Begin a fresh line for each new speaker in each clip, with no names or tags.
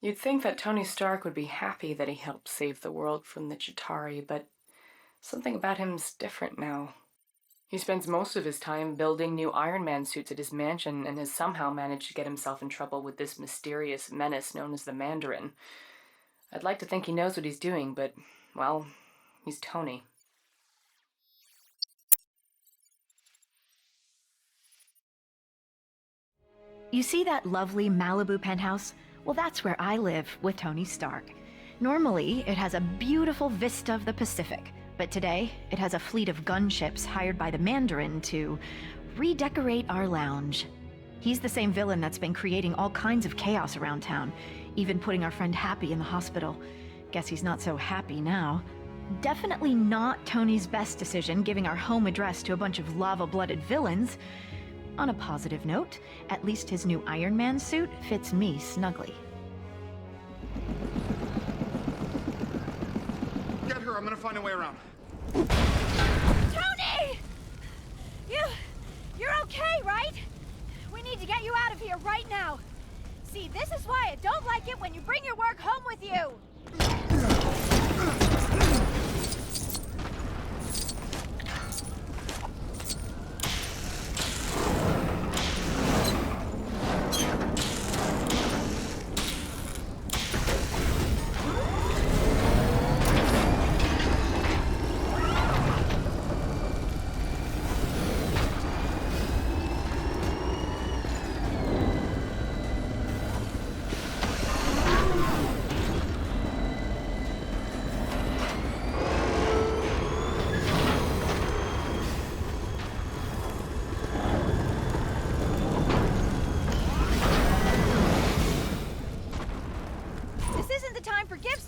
You'd think that Tony Stark would be happy that he helped save the world from the Chitauri, but something about him's different now. He spends most of his time building new Iron Man suits at his mansion and has somehow managed to get himself in trouble with this mysterious menace known as the Mandarin. I'd like to think he knows what he's doing, but, well, he's Tony.
You see that lovely Malibu penthouse? Well, that's where I live with Tony Stark. Normally, it has a beautiful vista of the Pacific, but today, it has a fleet of gunships hired by the Mandarin to redecorate our lounge. He's the same villain that's been creating all kinds of chaos around town, even putting our friend Happy in the hospital. Guess he's not so happy now. Definitely not Tony's best decision giving our home address to a bunch of lava-blooded villains. On a positive note, at least his new Iron Man suit fits me snugly.
Get her, I'm gonna find a way around.
Tony! You're okay, right? We need to get you out of here right now. See, this is why I don't like it when you bring your work home with you.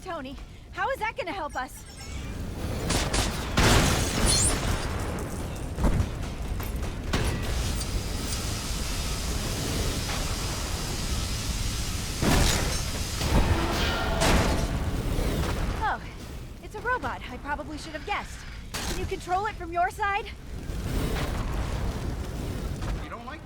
Tony, how is that going to help us? Oh, it's a robot. I probably should have guessed. Can you control it from your side?
You don't like it?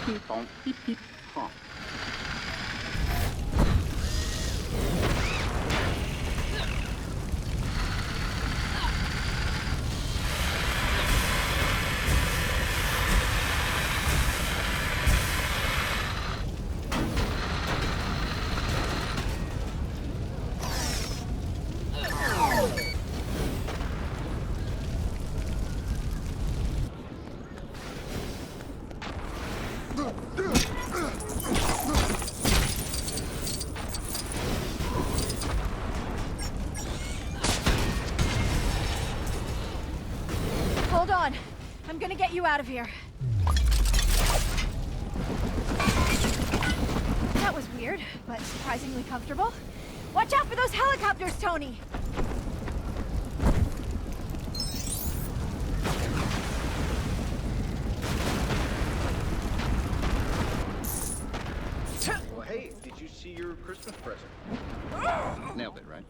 Beep, bonk, beep, beep, bonk.
Hold on. I'm gonna get you out of here. That was weird, but surprisingly comfortable. Watch out for those helicopters, Tony!
Well, hey, did you see your Christmas present?
Nailed it, right?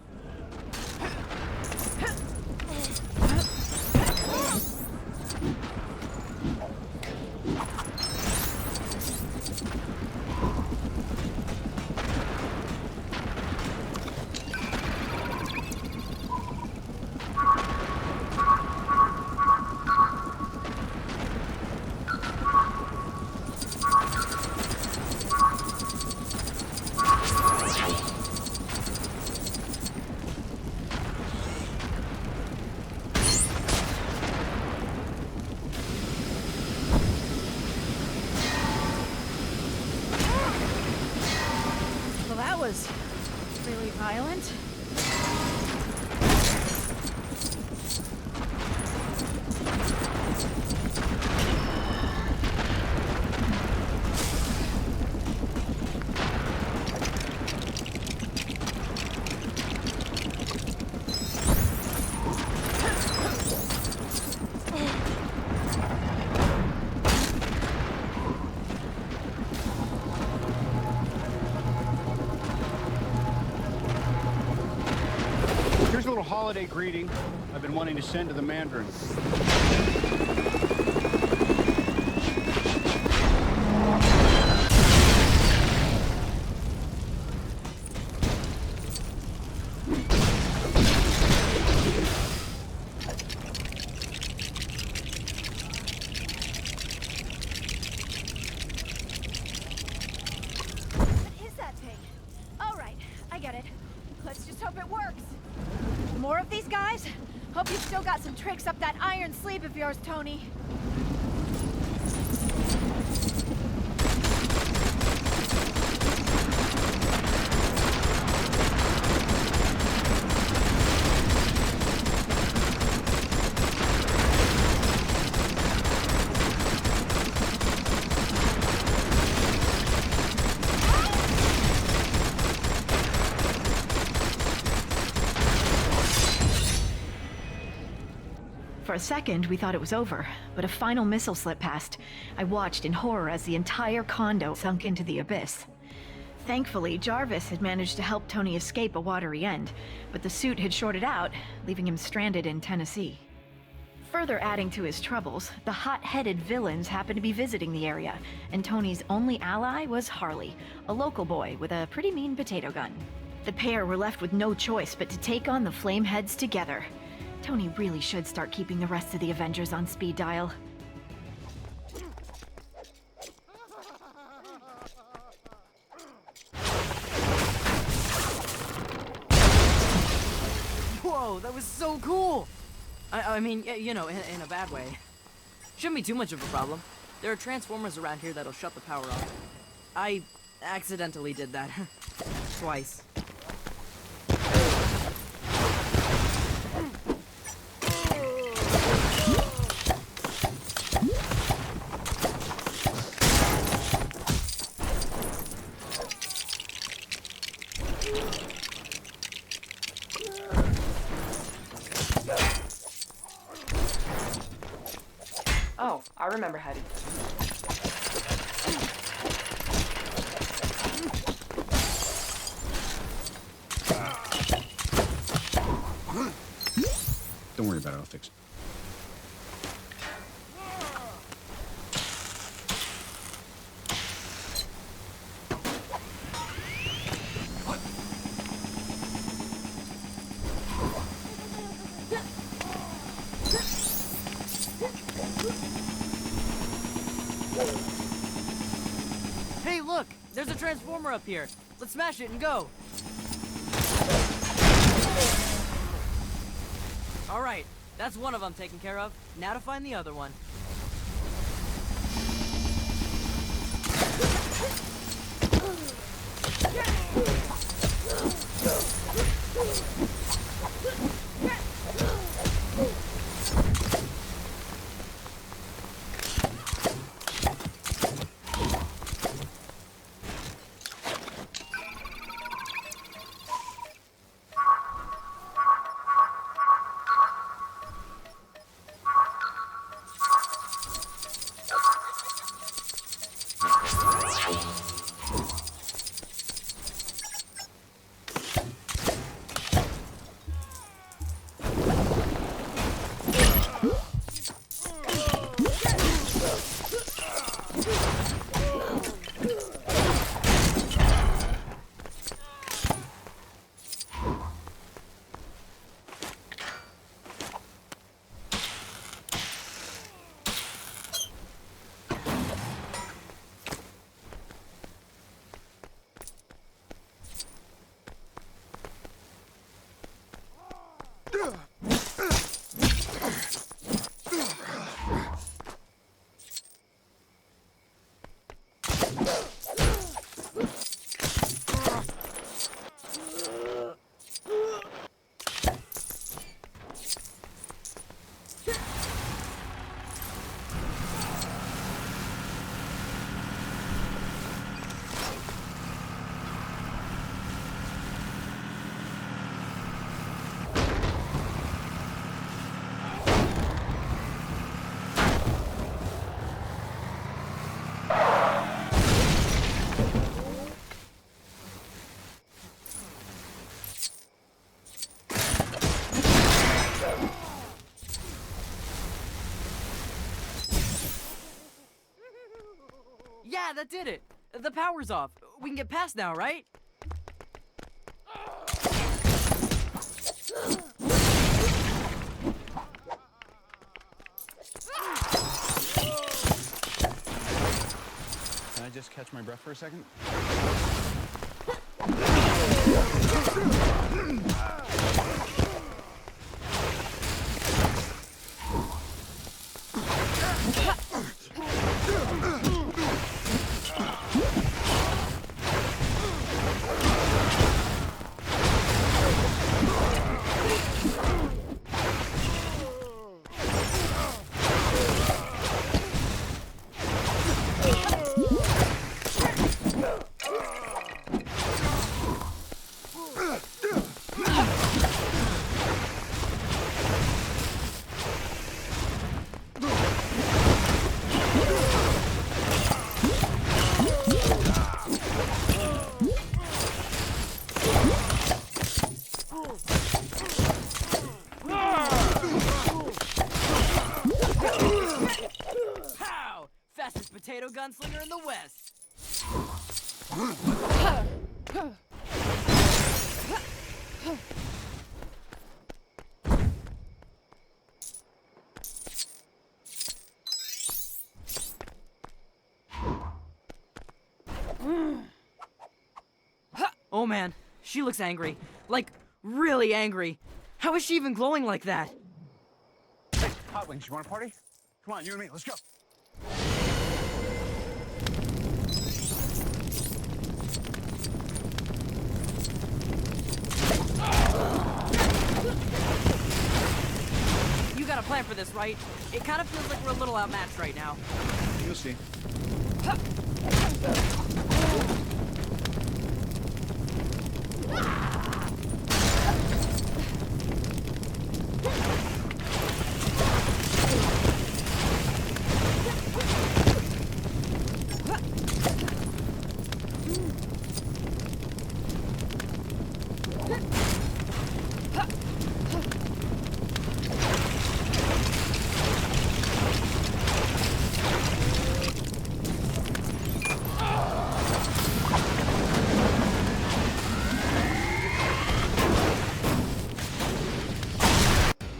Well, that was really violent.
holiday greeting I've been wanting to send to the Mandarin.
What is that thing? All right, I get it. Let's just hope it works. More of these guys? Hope you've still got some tricks up that iron sleeve of yours, Tony.
For a second, we thought it was over, but a final missile slipped past. I watched in horror as the entire condo sunk into the abyss. Thankfully, Jarvis had managed to help Tony escape a watery end, but the suit had shorted out, leaving him stranded in Tennessee. Further adding to his troubles, the hot-headed villains happened to be visiting the area, and Tony's only ally was Harley, a local boy with a pretty mean potato gun. The pair were left with no choice but to take on the Flameheads together. Tony really should start keeping the rest of the Avengers on speed dial.
Whoa, that was so cool! I mean, you know, in a bad way. Shouldn't be too much of a problem. There are transformers around here that'll shut the power off. I accidentally did that. Twice.
Oh, I remember how to.
Don't worry about it, I'll fix it.
Hey, look! There's a transformer up here. Let's smash it and go. All right, that's one of them taken care of. Now to find the other one. Yeah, that did it. The power's off. We can get past now, right?
Can I just catch my breath for a second?
Potato gunslinger in the West. Oh man, she looks angry. Like, really angry. How is she even glowing like that?
Hey, Hot Wings, you want a party? Come on, you and me, let's go.
You got a plan for this, right? It kind of feels like we're a little outmatched right now.
You'll see.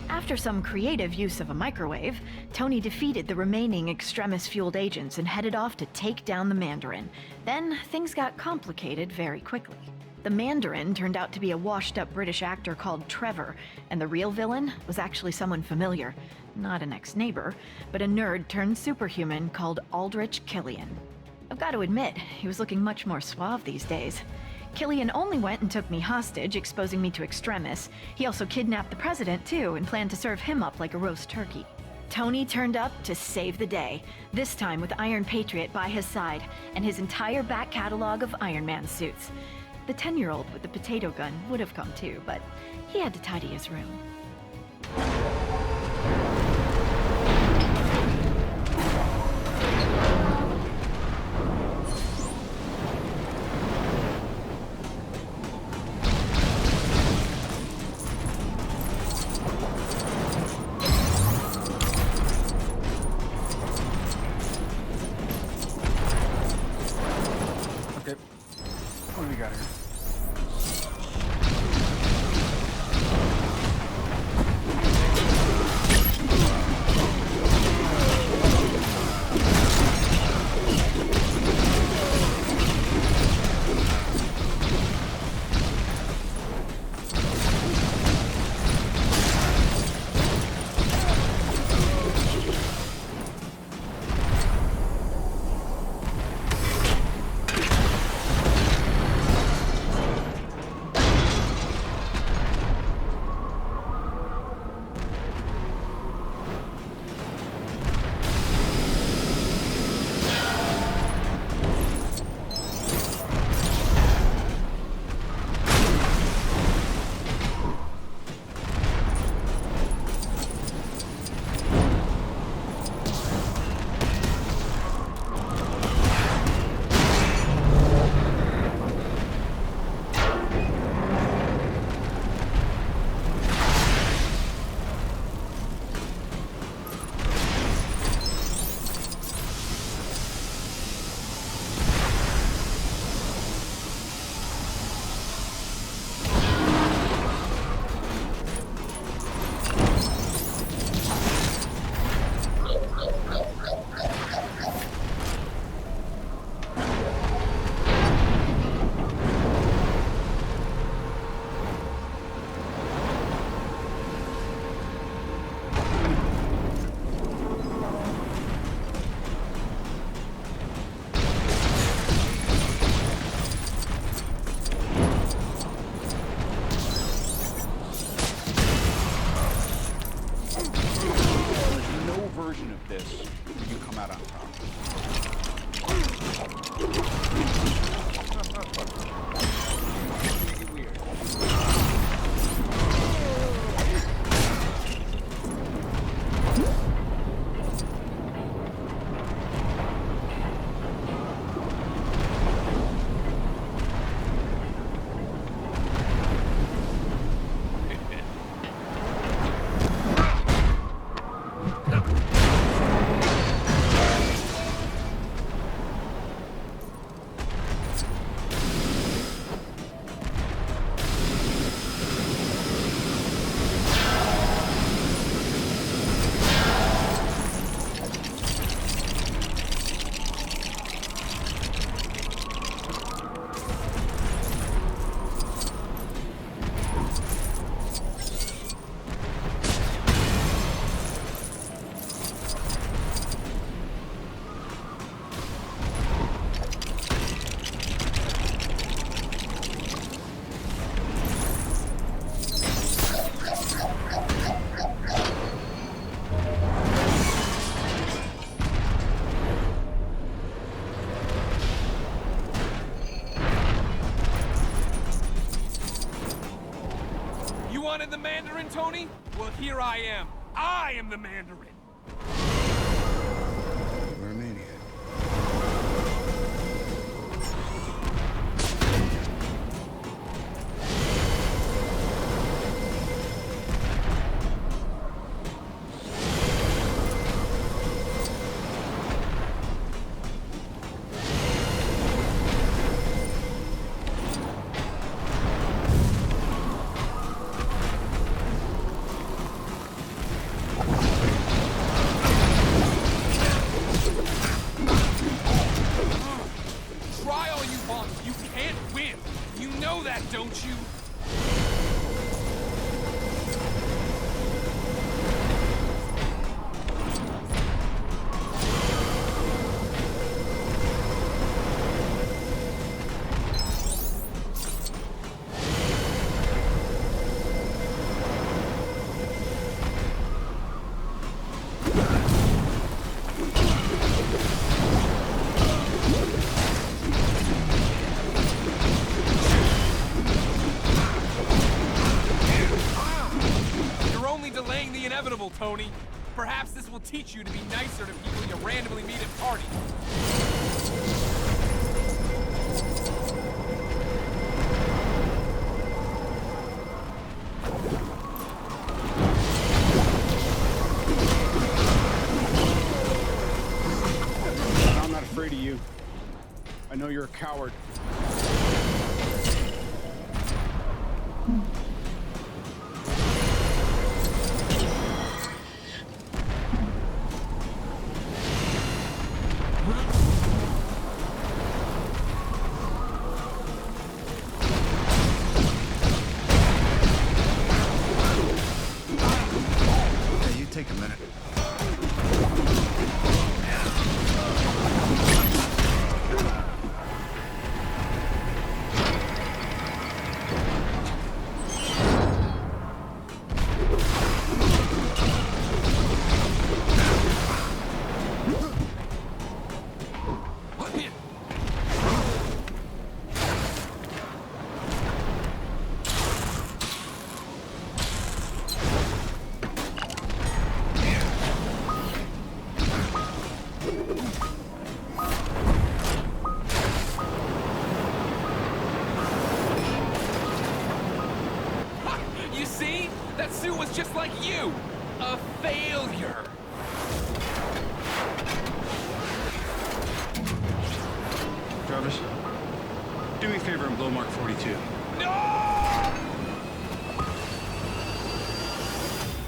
After some creative use of a microwave, Tony defeated the remaining Extremis-fueled agents and headed off to take down the Mandarin. Then, things got complicated very quickly. The Mandarin turned out to be a washed-up British actor called Trevor, and the real villain was actually someone familiar. Not an ex-neighbor, but a nerd-turned-superhuman called Aldrich Killian. I've got to admit, he was looking much more suave these days. Killian only went and took me hostage, exposing me to Extremis. He also kidnapped the president, too, and planned to serve him up like a roast turkey. Tony turned up to save the day, this time with Iron Patriot by his side, and his entire back catalog of Iron Man suits. The 10-year-old with the potato gun would have come too, but he had to tidy his room.
You come out on top. Weird.
wanted the Mandarin, Tony? Well, here I am. I am the Mandarin.
You're a maniac.
Don't you? Tony, perhaps this will teach you to be nicer to people you randomly meet at parties.
I'm not afraid of you. I know you're a coward.
Take a minute.
Just like you, a failure.
Travis, do me a favor and blow Mark 42.
No!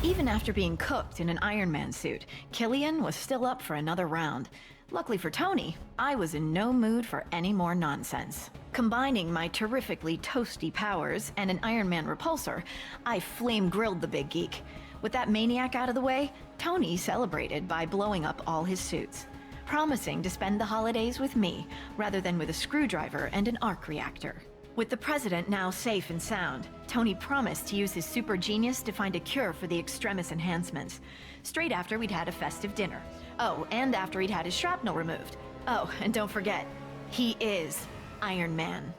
Even after being cooked in an Iron Man suit, Killian was still up for another round. Luckily for Tony, I was in no mood for any more nonsense. Combining my terrifically toasty powers and an Iron Man repulsor, I flame-grilled the big geek. With that maniac out of the way, Tony celebrated by blowing up all his suits, promising to spend the holidays with me rather than with a screwdriver and an arc reactor. With the president now safe and sound, Tony promised to use his super genius to find a cure for the extremis enhancements. Straight after we'd had a festive dinner, Oh, and after he'd had his shrapnel removed. Oh, and don't forget, he is Iron Man.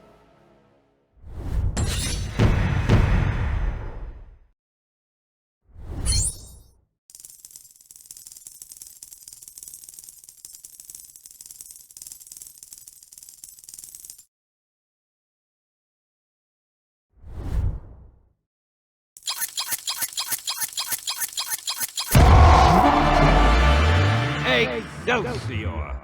Excelsior!